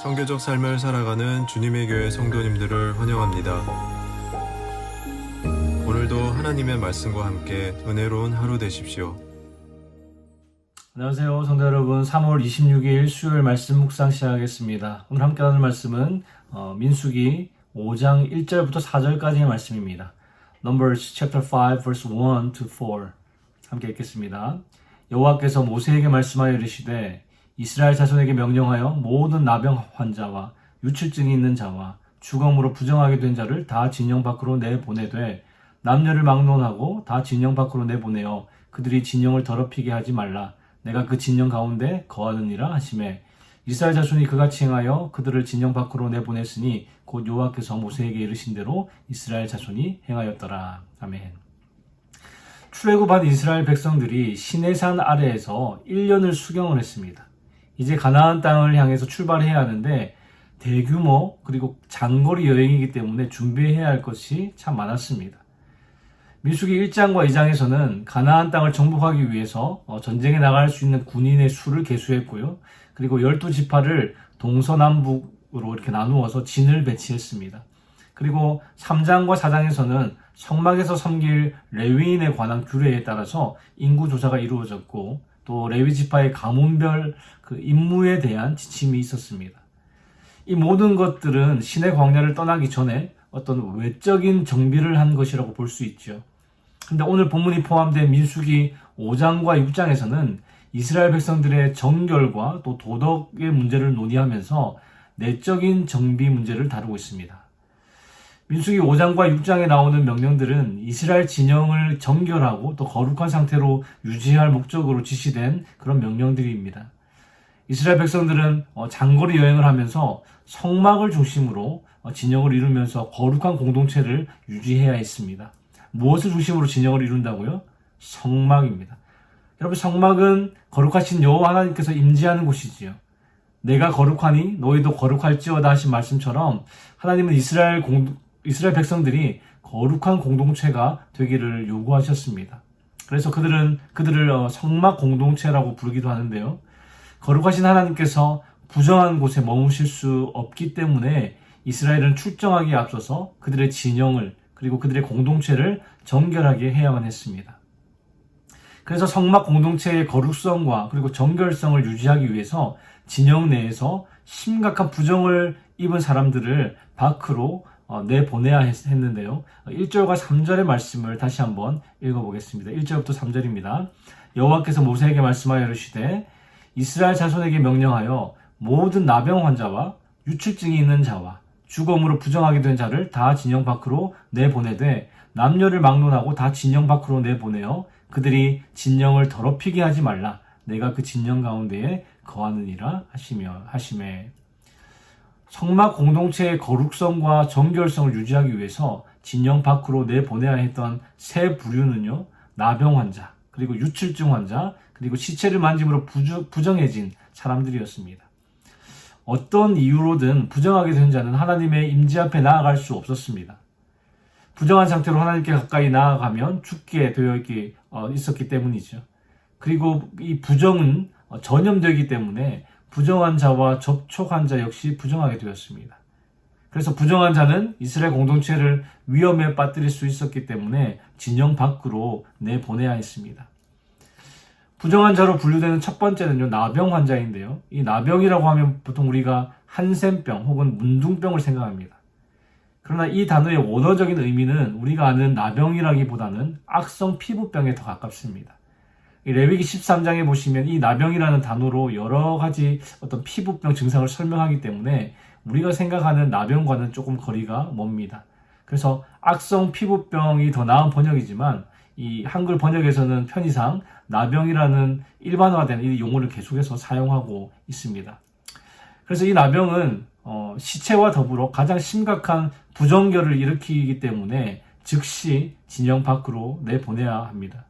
성교적 삶을 살아가는 주님의 교회 성도님들을 환영합니다. 오늘도 하나님의 말씀과 함께 은혜로운 하루 되십시오. 안녕하세요, 성도 여러분. 3월 26일 수요일 말씀 묵상 시작하겠습니다. 오늘 함께 하는 말씀은 민수기 5장 1절부터 4절까지의 말씀입니다. Numbers chapter 5 verse 1 to 4 함께 읽겠습니다. 여호와께서 모세에게 말씀하여 이르시되 이스라엘 자손에게 명령하여 모든 나병 환자와 유출증이 있는 자와 주검으로 부정하게 된 자를 다 진영 밖으로 내보내되 남녀를 막론하고 다 진영 밖으로 내보내어 그들이 진영을 더럽히게 하지 말라. 내가 그 진영 가운데 거하느니라 하시매 이스라엘 자손이 그같이 행하여 그들을 진영 밖으로 내보냈으니 곧 여호와께서 모세에게 이르신 대로 이스라엘 자손이 행하였더라. 아멘. 출애굽한 이스라엘 백성들이 시내산 아래에서 1년을 수경을 했습니다. 이제 가나안 땅을 향해서 출발해야 하는데 대규모 그리고 장거리 여행이기 때문에 준비해야 할 것이 참 많았습니다. 민수기 1장과 2장에서는 가나안 땅을 정복하기 위해서 전쟁에 나갈 수 있는 군인의 수를 계수했고요. 그리고 12지파를 동서남북으로 이렇게 나누어서 진을 배치했습니다. 그리고 3장과 4장에서는 성막에서 섬길 레위인에 관한 규례에 따라서 인구 조사가 이루어졌고 또 레위지파의 가문별 그 임무에 대한 지침이 있었습니다. 이 모든 것들은 신의 광야를 떠나기 전에 어떤 외적인 정비를 한 것이라고 볼 수 있죠. 근데 오늘 본문이 포함된 민수기 5장과 6장에서는 이스라엘 백성들의 정결과 또 도덕의 문제를 논의하면서 내적인 정비 문제를 다루고 있습니다. 민수기 5장과 6장에 나오는 명령들은 이스라엘 진영을 정결하고 또 거룩한 상태로 유지할 목적으로 지시된 그런 명령들입니다. 이스라엘 백성들은 장거리 여행을 하면서 성막을 중심으로 진영을 이루면서 거룩한 공동체를 유지해야 했습니다. 무엇을 중심으로 진영을 이룬다고요? 성막입니다. 여러분, 성막은 거룩하신 여호와 하나님께서 임재하는 곳이지요. 내가 거룩하니 너희도 거룩할지어다 하신 말씀처럼 하나님은 이스라엘 백성들이 거룩한 공동체가 되기를 요구하셨습니다. 그래서 그들을 성막 공동체라고 부르기도 하는데요. 거룩하신 하나님께서 부정한 곳에 머무실 수 없기 때문에 이스라엘은 출정하기에 앞서서 그들의 진영을 그리고 그들의 공동체를 정결하게 해야만 했습니다. 그래서 성막 공동체의 거룩성과 그리고 정결성을 유지하기 위해서 진영 내에서 심각한 부정을 입은 사람들을 밖으로 내보내야 했는데요. 1절과 3절의 말씀을 다시 한번 읽어보겠습니다. 1절부터 3절입니다. 여호와께서 모세에게 말씀하여 이르시되 이스라엘 자손에게 명령하여 모든 나병 환자와 유출증이 있는 자와 주검으로 부정하게 된 자를 다 진영 밖으로 내보내되 남녀를 막론하고 다 진영 밖으로 내보내어 그들이 진영을 더럽히게 하지 말라. 내가 그 진영 가운데에 거하느니라 하시매 성막 공동체의 거룩성과 정결성을 유지하기 위해서 진영 밖으로 내보내야 했던 세 부류는요. 나병 환자, 그리고 유출증 환자, 그리고 시체를 만짐으로 부정해진 사람들이었습니다. 어떤 이유로든 부정하게 된 자는 하나님의 임재 앞에 나아갈 수 없었습니다. 부정한 상태로 하나님께 가까이 나아가면 죽게 되어 있었기 때문이죠. 그리고 이 부정은 전염되기 때문에 부정한 자와 접촉한 자 역시 부정하게 되었습니다. 그래서 부정한 자는 이스라엘 공동체를 위험에 빠뜨릴 수 있었기 때문에 진영 밖으로 내보내야 했습니다. 부정한 자로 분류되는 첫 번째는요, 나병 환자인데요. 이 나병이라고 하면 보통 우리가 한센병 혹은 문둥병을 생각합니다. 그러나 이 단어의 원어적인 의미는 우리가 아는 나병이라기보다는 악성 피부병에 더 가깝습니다. 레위기 13장에 보시면 이 나병이라는 단어로 여러 가지 어떤 피부병 증상을 설명하기 때문에 우리가 생각하는 나병과는 조금 거리가 멉니다. 그래서 악성 피부병이 더 나은 번역이지만 이 한글 번역에서는 편의상 나병이라는 일반화된 이 용어를 계속해서 사용하고 있습니다. 그래서 이 나병은 시체와 더불어 가장 심각한 부정결을 일으키기 때문에 즉시 진영 밖으로 내보내야 합니다.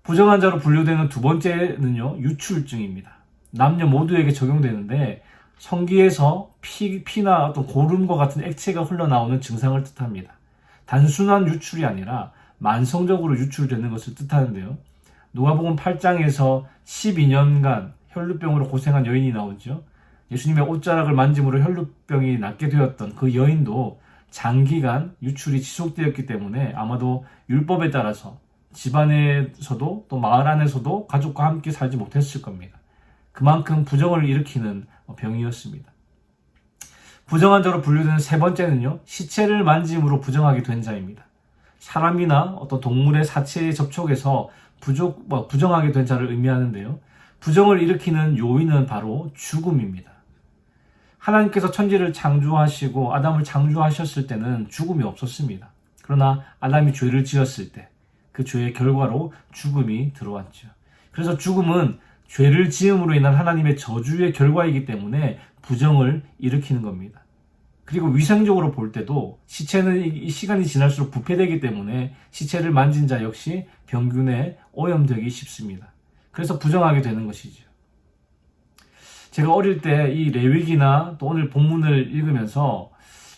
부정한 자로 분류되는 두 번째는요, 유출증입니다. 남녀 모두에게 적용되는데 성기에서 피나 어떤 고름과 같은 액체가 흘러나오는 증상을 뜻합니다. 단순한 유출이 아니라 만성적으로 유출되는 것을 뜻하는데요. 누가복음 8장에서 12년간 혈루병으로 고생한 여인이 나오죠. 예수님의 옷자락을 만짐으로 혈루병이 낫게 되었던 그 여인도 장기간 유출이 지속되었기 때문에 아마도 율법에 따라서 집안에서도 또 마을 안에서도 가족과 함께 살지 못했을 겁니다. 그만큼 부정을 일으키는 병이었습니다. 부정한 자로 분류되는 세 번째는요, 시체를 만짐으로 부정하게 된 자입니다. 사람이나 어떤 동물의 사체에 접촉해서 부정하게 된 자를 의미하는데요. 부정을 일으키는 요인은 바로 죽음입니다. 하나님께서 천지를 창조하시고 아담을 창조하셨을 때는 죽음이 없었습니다. 그러나 아담이 죄를 지었을 때 그 죄의 결과로 죽음이 들어왔죠. 그래서 죽음은 죄를 지음으로 인한 하나님의 저주의 결과이기 때문에 부정을 일으키는 겁니다. 그리고 위생적으로 볼 때도 시체는 이 시간이 지날수록 부패되기 때문에 시체를 만진 자 역시 병균에 오염되기 쉽습니다. 그래서 부정하게 되는 것이죠. 제가 어릴 때 이 레위기나 또 오늘 본문을 읽으면서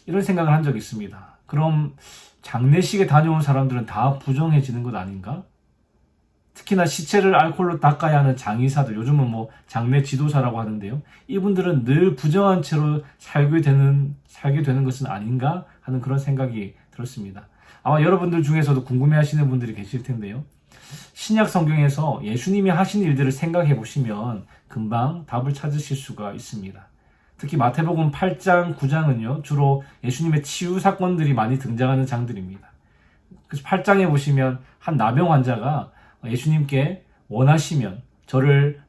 이런 생각을 한 적이 있습니다. 그럼 장례식에 다녀온 사람들은 다 부정해지는 것 아닌가? 특히나 시체를 알코올로 닦아야 하는 장의사들, 요즘은 장례 지도사라고 하는데요. 이분들은 늘 부정한 채로 살게 되는 것은 아닌가 하는 그런 생각이 들었습니다. 아마 여러분들 중에서도 궁금해하시는 분들이 계실 텐데요. 신약 성경에서 예수님이 하신 일들을 생각해 보시면 금방 답을 찾으실 수가 있습니다. 특히 마태복음 8장, 9장은요, 주로 예수님의 치유 사건들이 많이 등장하는 장들입니다. 그래서 8장에 보시면 한 나병 환자가 예수님께 원하시면 저를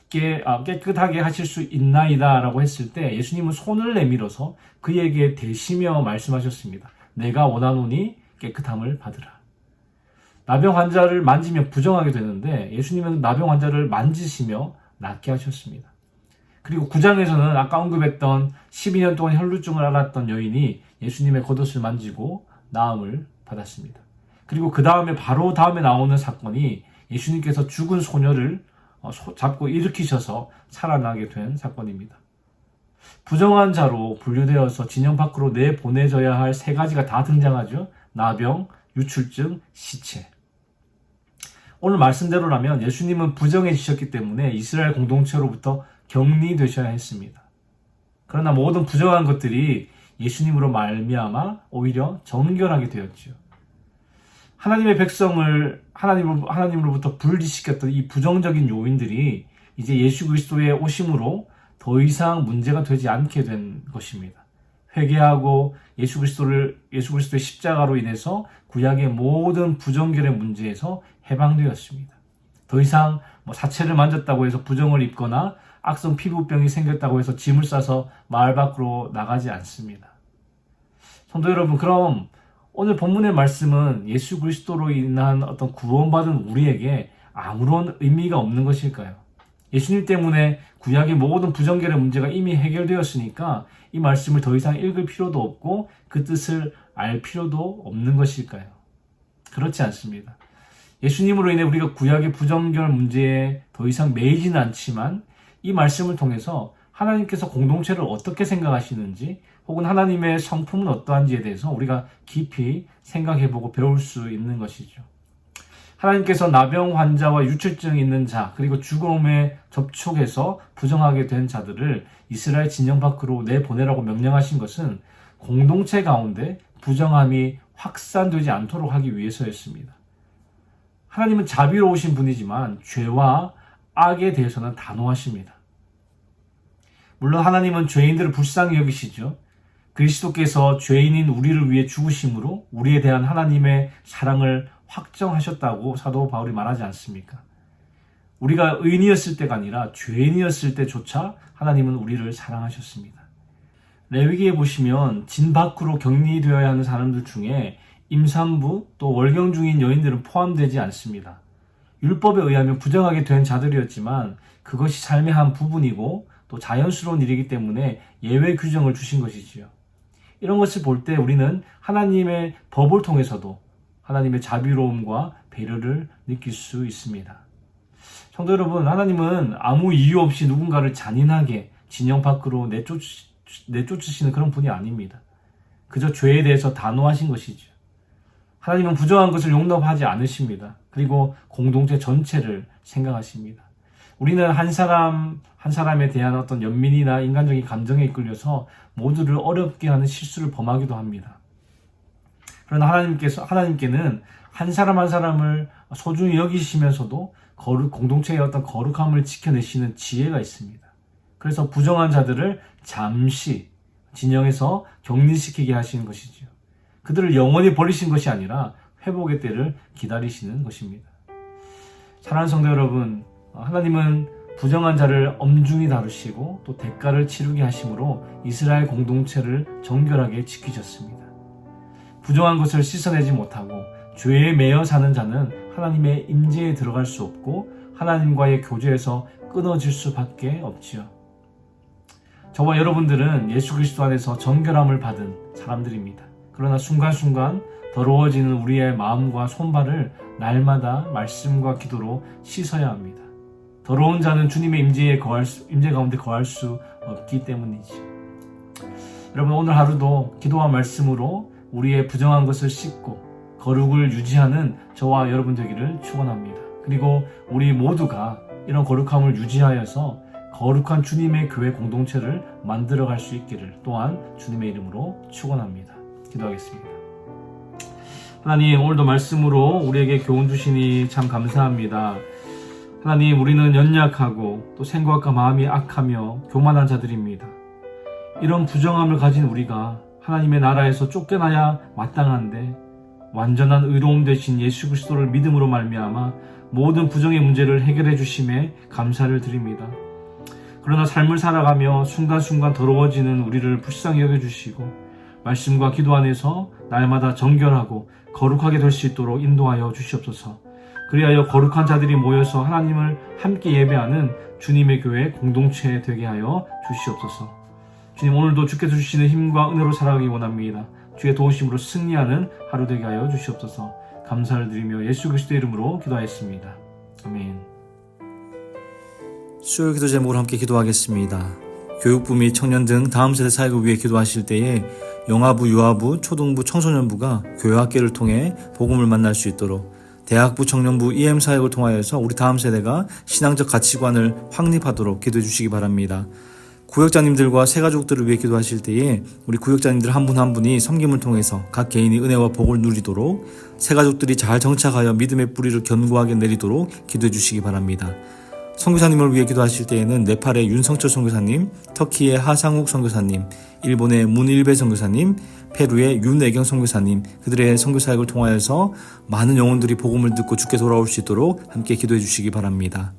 깨끗하게 하실 수 있나이다 라고 했을 때 예수님은 손을 내밀어서 그에게 대시며 말씀하셨습니다. 내가 원하노니 깨끗함을 받으라. 나병 환자를 만지면 부정하게 되는데 예수님은 나병 환자를 만지시며 낫게 하셨습니다. 그리고 9장에서는 아까 언급했던 12년 동안 혈루증을 앓았던 여인이 예수님의 겉옷을 만지고 나음을 받았습니다. 그리고 바로 다음에 나오는 사건이 예수님께서 죽은 소녀를 잡고 일으키셔서 살아나게 된 사건입니다. 부정한 자로 분류되어서 진영 밖으로 내보내져야 할 세 가지가 다 등장하죠. 나병, 유출증, 시체. 오늘 말씀대로라면 예수님은 부정해지셨기 때문에 이스라엘 공동체로부터 격리되셔야 했습니다. 그러나 모든 부정한 것들이 예수님으로 말미암아 오히려 정결하게 되었죠. 하나님의 백성을 하나님으로부터 분리시켰던 이 부정적인 요인들이 이제 예수 그리스도의 오심으로 더 이상 문제가 되지 않게 된 것입니다. 회개하고 예수 그리스도의 십자가로 인해서 구약의 모든 부정결의 문제에서 해방되었습니다. 더 이상 사체를 만졌다고 해서 부정을 입거나 악성 피부병이 생겼다고 해서 짐을 싸서 마을 밖으로 나가지 않습니다. 성도 여러분, 그럼 오늘 본문의 말씀은 예수 그리스도로 인한 어떤 구원받은 우리에게 아무런 의미가 없는 것일까요? 예수님 때문에 구약의 모든 부정결의 문제가 이미 해결되었으니까 이 말씀을 더 이상 읽을 필요도 없고 그 뜻을 알 필요도 없는 것일까요? 그렇지 않습니다. 예수님으로 인해 우리가 구약의 부정결 문제에 더 이상 매이지는 않지만 이 말씀을 통해서 하나님께서 공동체를 어떻게 생각하시는지 혹은 하나님의 성품은 어떠한지에 대해서 우리가 깊이 생각해보고 배울 수 있는 것이죠. 하나님께서 나병 환자와 유출증이 있는 자 그리고 죽음에 접촉해서 부정하게 된 자들을 이스라엘 진영 밖으로 내보내라고 명령하신 것은 공동체 가운데 부정함이 확산되지 않도록 하기 위해서였습니다. 하나님은 자비로우신 분이지만 죄와 악에 대해서는 단호하십니다. 물론 하나님은 죄인들을 불쌍히 여기시죠. 그리스도께서 죄인인 우리를 위해 죽으심으로 우리에 대한 하나님의 사랑을 확정하셨다고 사도 바울이 말하지 않습니까? 우리가 의인이었을 때가 아니라 죄인이었을 때조차 하나님은 우리를 사랑하셨습니다. 레위기에 보시면 진 밖으로 격리되어야 하는 사람들 중에 임산부 또 월경 중인 여인들은 포함되지 않습니다. 율법에 의하면 부정하게 된 자들이었지만 그것이 삶의 한 부분이고 또 자연스러운 일이기 때문에 예외 규정을 주신 것이지요. 이런 것을 볼 때 우리는 하나님의 법을 통해서도 하나님의 자비로움과 배려를 느낄 수 있습니다. 성도 여러분, 하나님은 아무 이유 없이 누군가를 잔인하게 진영 밖으로 내쫓으시는 그런 분이 아닙니다. 그저 죄에 대해서 단호하신 것이죠. 하나님은 부정한 것을 용납하지 않으십니다. 그리고 공동체 전체를 생각하십니다. 우리는 한 사람에 대한 어떤 연민이나 인간적인 감정에 이끌려서 모두를 어렵게 하는 실수를 범하기도 합니다. 그러나 하나님께는 한 사람 한 사람을 소중히 여기시면서도 공동체의 어떤 거룩함을 지켜내시는 지혜가 있습니다. 그래서 부정한 자들을 잠시 진영에서 격리시키게 하시는 것이지요. 그들을 영원히 버리신 것이 아니라 회복의 때를 기다리시는 것입니다. 사랑하는 성도 여러분, 하나님은 부정한 자를 엄중히 다루시고 또 대가를 치르게 하심으로 이스라엘 공동체를 정결하게 지키셨습니다. 부정한 것을 씻어내지 못하고 죄에 매여 사는 자는 하나님의 임재에 들어갈 수 없고 하나님과의 교제에서 끊어질 수밖에 없지요. 저와 여러분들은 예수 그리스도 안에서 정결함을 받은 사람들입니다. 그러나 순간순간 더러워지는 우리의 마음과 손발을 날마다 말씀과 기도로 씻어야 합니다. 더러운 자는 주님의 임재 가운데 거할 수 없기 때문이지. 여러분, 오늘 하루도 기도와 말씀으로 우리의 부정한 것을 씻고 거룩을 유지하는 저와 여러분 되기를 축원합니다. 그리고 우리 모두가 이런 거룩함을 유지하여서 거룩한 주님의 교회 공동체를 만들어갈 수 있기를 또한 주님의 이름으로 축원합니다. 기도하겠습니다. 하나님, 오늘도 말씀으로 우리에게 교훈 주시니 참 감사합니다. 하나님, 우리는 연약하고 또 생각과 마음이 악하며 교만한 자들입니다. 이런 부정함을 가진 우리가 하나님의 나라에서 쫓겨나야 마땅한데 완전한 의로움 되신 예수 그리스도를 믿음으로 말미암아 모든 부정의 문제를 해결해 주심에 감사를 드립니다. 그러나 삶을 살아가며 순간순간 더러워지는 우리를 불쌍히 여겨주시고 말씀과 기도 안에서 날마다 정결하고 거룩하게 될 수 있도록 인도하여 주시옵소서. 그리하여 거룩한 자들이 모여서 하나님을 함께 예배하는 주님의 교회 공동체 되게 하여 주시옵소서. 주님, 오늘도 주께서 주시는 힘과 은혜로 살아가기 원합니다. 주의 도우심으로 승리하는 하루 되게 하여 주시옵소서. 감사를 드리며 예수 그리스도의 이름으로 기도하였습니다. 아멘. 수요일 기도 제목으로 함께 기도하겠습니다. 교육부 및 청년 등 다음 세대 사역을 위해 기도하실 때에 영아부, 유아부, 초등부, 청소년부가 교회학교를 통해 복음을 만날 수 있도록 대학부, 청년부, EM 사역을 통하여서 우리 다음 세대가 신앙적 가치관을 확립하도록 기도해 주시기 바랍니다. 구역장님들과 새가족들을 위해 기도하실 때에 우리 구역장님들 한 분 한 분이 섬김을 통해서 각 개인이 은혜와 복을 누리도록 새가족들이 잘 정착하여 믿음의 뿌리를 견고하게 내리도록 기도해 주시기 바랍니다. 선교사님을 위해 기도하실 때에는 네팔의 윤성철 선교사님, 터키의 하상욱 선교사님, 일본의 문일배 선교사님, 페루의 윤애경 선교사님, 그들의 선교사역을 통하여서 많은 영혼들이 복음을 듣고 주께 돌아올 수 있도록 함께 기도해 주시기 바랍니다.